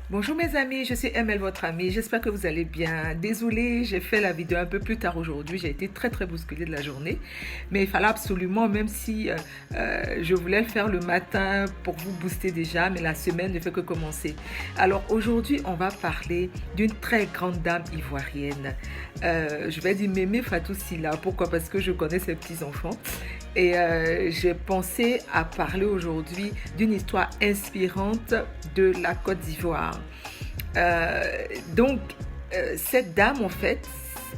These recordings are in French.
Bonjour mes amis, je suis ML, votre amie. J'espère que vous allez bien. Désolée, j'ai fait la vidéo un peu plus tard aujourd'hui. J'ai été très bousculée de la journée. Mais il fallait absolument, même si je voulais le faire le matin pour vous booster déjà, mais la semaine ne fait que commencer. Alors aujourd'hui, on va parler d'une très grande dame ivoirienne. Je vais dire Mémé Fatou Sylla. Pourquoi? Parce que je connais ses petits-enfants. Et j'ai pensé à parler aujourd'hui d'une histoire inspirante de la Côte d'Ivoire. Cette dame, en fait,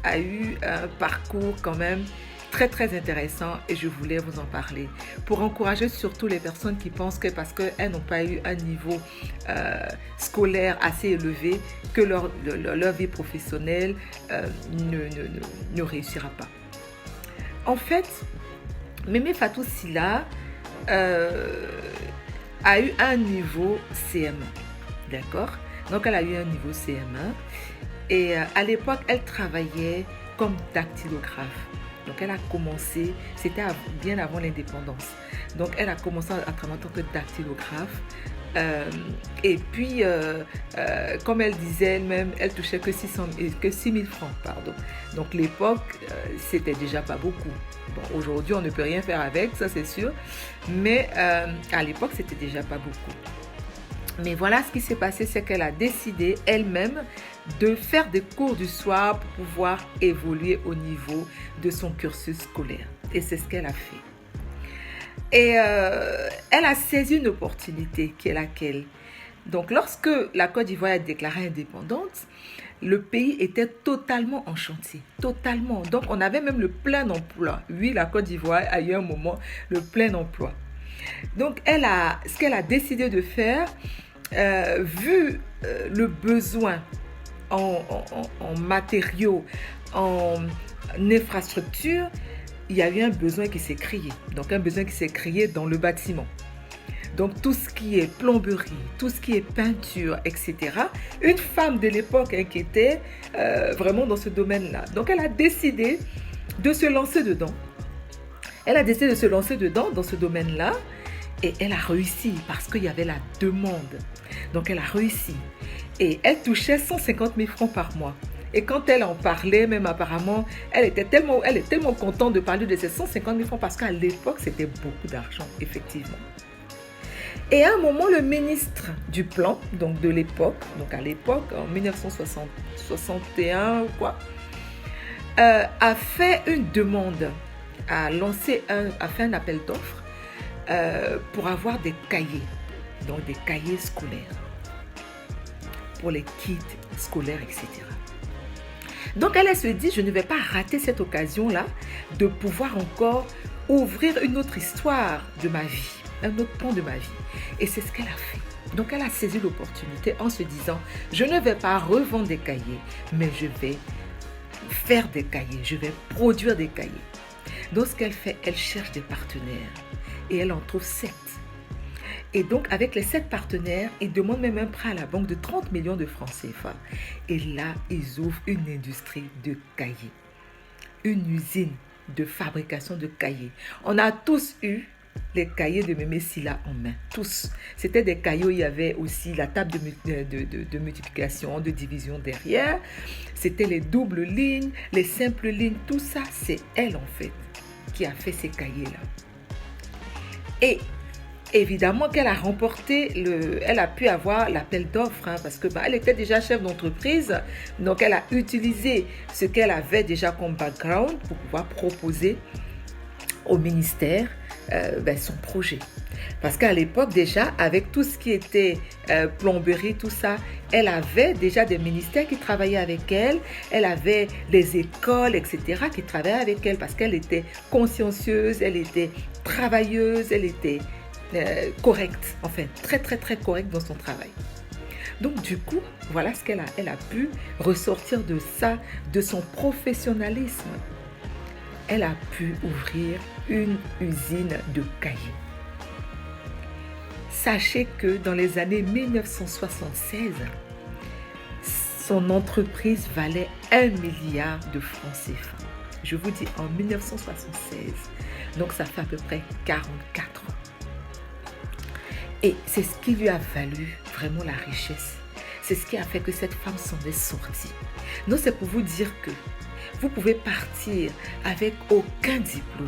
a eu un parcours quand même très intéressant et je voulais vous en parler pour encourager surtout les personnes qui pensent que parce qu'elles n'ont pas eu un niveau scolaire assez élevé que leur vie professionnelle ne réussira pas. En fait, Mémé Fatou Sylla a eu un niveau CM1, d'accord? Donc elle a eu un niveau CM1 et à l'époque elle travaillait comme dactylographe. Donc elle a commencé, c'était bien avant l'indépendance. Donc elle a commencé à travailler en tant que dactylographe. Et puis, comme elle disait elle-même, elle touchait que 6 000 francs, pardon. Donc l'époque, c'était déjà pas beaucoup. Bon, aujourd'hui, on ne peut rien faire avec, ça c'est sûr. Mais à l'époque, c'était déjà pas beaucoup. Mais voilà, ce qui s'est passé, c'est qu'elle a décidé elle-même de faire des cours du soir pour pouvoir évoluer au niveau de son cursus scolaire. Et c'est ce qu'elle a fait. Et elle a saisi une opportunité qui est laquelle? Donc, lorsque la Côte d'Ivoire a déclaré indépendante, le pays était totalement en chantier, totalement. Donc, on avait même le plein emploi. Oui, la Côte d'Ivoire a eu un moment le plein emploi. Donc, ce qu'elle a décidé de faire, vu le besoin en matériaux, en infrastructures, il y a eu un besoin qui s'est créé. Donc, un besoin qui s'est créé dans le bâtiment. Donc, tout ce qui est plomberie, tout ce qui est peinture, etc. Une femme de l'époque qui était vraiment dans ce domaine-là. Donc, elle a décidé de se lancer dedans. Elle a décidé de se lancer dedans, dans ce domaine-là. Et elle a réussi parce qu'il y avait la demande. Donc, elle a réussi. Et elle touchait 150 000 francs par mois. Et quand elle en parlait, même apparemment, elle est tellement contente de parler de ces 150 000 francs parce qu'à l'époque, c'était beaucoup d'argent, effectivement. Et à un moment, le ministre du Plan, donc de l'époque, donc à l'époque, en 1961 ou quoi, a fait une demande, a fait un appel d'offres pour avoir des cahiers, donc des cahiers scolaires, pour les kits scolaires, etc. Donc elle se dit, je ne vais pas rater cette occasion-là de pouvoir encore ouvrir une autre histoire de ma vie, un autre pan de ma vie. Et c'est ce qu'elle a fait. Donc elle a saisi l'opportunité en se disant, je ne vais pas revendre des cahiers, mais je vais faire des cahiers, je vais produire des cahiers. Donc ce qu'elle fait, elle cherche des partenaires et elle en trouve 7. Et donc, avec les 7 partenaires, ils demandent même un prêt à la banque de 30 millions de francs CFA. Et là, ils ouvrent une industrie de cahiers. Une usine de fabrication de cahiers. On a tous eu les cahiers de Mémé Sylla en main. Tous. C'était des cahiers où il y avait aussi la table de multiplication, de division derrière. C'était les doubles lignes, les simples lignes. Tout ça, c'est elle, en fait, qui a fait ces cahiers-là. Et évidemment qu'elle a remporté, elle a pu avoir l'appel d'offres parce que elle était déjà chef d'entreprise, donc elle a utilisé ce qu'elle avait déjà comme background pour pouvoir proposer au ministère son projet. Parce qu'à l'époque déjà, avec tout ce qui était plomberie, tout ça, elle avait déjà des ministères qui travaillaient avec elle, elle avait les écoles, etc. qui travaillaient avec elle parce qu'elle était consciencieuse, elle était travailleuse, elle était correcte, enfin très correcte dans son travail. Donc du coup, voilà ce qu'elle a pu ressortir de ça, de son professionnalisme. Elle a pu ouvrir une usine de cahiers. Sachez que dans les années 1976, son entreprise valait 1 milliard de francs CFA. Je vous dis en 1976. Donc ça fait à peu près 44 ans. Et c'est ce qui lui a valu vraiment la richesse. C'est ce qui a fait que cette femme s'en est sortie. Donc c'est pour vous dire que vous pouvez partir avec aucun diplôme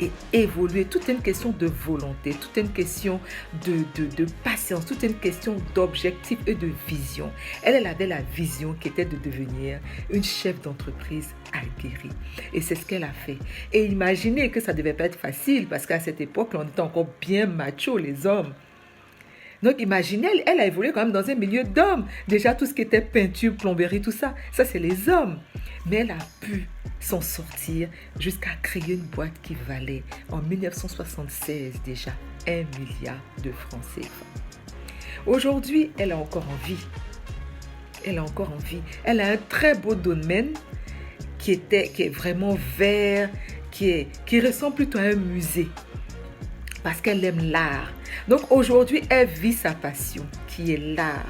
et évoluer. Tout est une question de volonté, tout est une question de patience, tout est une question d'objectif et de vision. Elle avait la vision qui était de devenir une chef d'entreprise aguerrie. Et c'est ce qu'elle a fait. Et imaginez que ça ne devait pas être facile parce qu'à cette époque, on était encore bien macho, les hommes. Donc imaginez, elle a évolué quand même dans un milieu d'hommes. Déjà tout ce qui était peinture, plomberie, tout ça, ça c'est les hommes. Mais elle a pu s'en sortir jusqu'à créer une boîte qui valait en 1976 déjà 1 milliard de francs CFA. Aujourd'hui, elle est encore en vie. Elle est encore en vie. Elle a un très beau domaine qui est vraiment vert, qui ressemble plutôt à un musée. Parce qu'elle aime l'art. Donc aujourd'hui, elle vit sa passion, qui est l'art.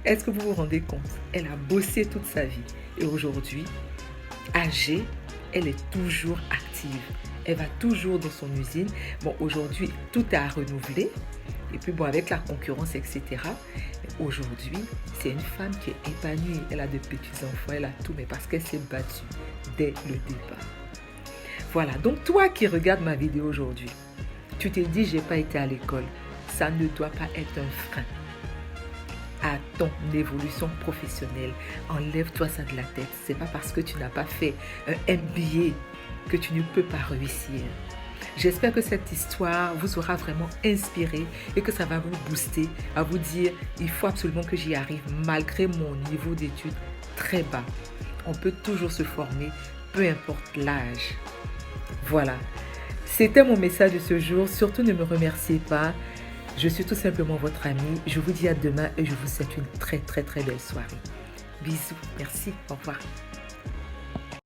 Est-ce que vous vous rendez compte? Elle a bossé toute sa vie. Et aujourd'hui, âgée, elle est toujours active. Elle va toujours dans son usine. Bon, aujourd'hui, tout est à renouveler. Et puis bon, avec la concurrence, etc. Aujourd'hui, c'est une femme qui est épanouie. Elle a de petits-enfants, elle a tout, mais parce qu'elle s'est battue dès le départ. Voilà, donc toi qui regardes ma vidéo aujourd'hui, tu t'es dit, j'ai pas été à l'école. Ça ne doit pas être un frein à ton évolution professionnelle. Enlève-toi ça de la tête. C'est pas parce que tu n'as pas fait un MBA que tu ne peux pas réussir. J'espère que cette histoire vous aura vraiment inspiré et que ça va vous booster à vous dire, il faut absolument que j'y arrive malgré mon niveau d'études très bas. On peut toujours se former, peu importe l'âge. Voilà. C'était mon message de ce jour. Surtout ne me remerciez pas. Je suis tout simplement votre amie. Je vous dis à demain et je vous souhaite une très très très belle soirée. Bisous. Merci. Au revoir.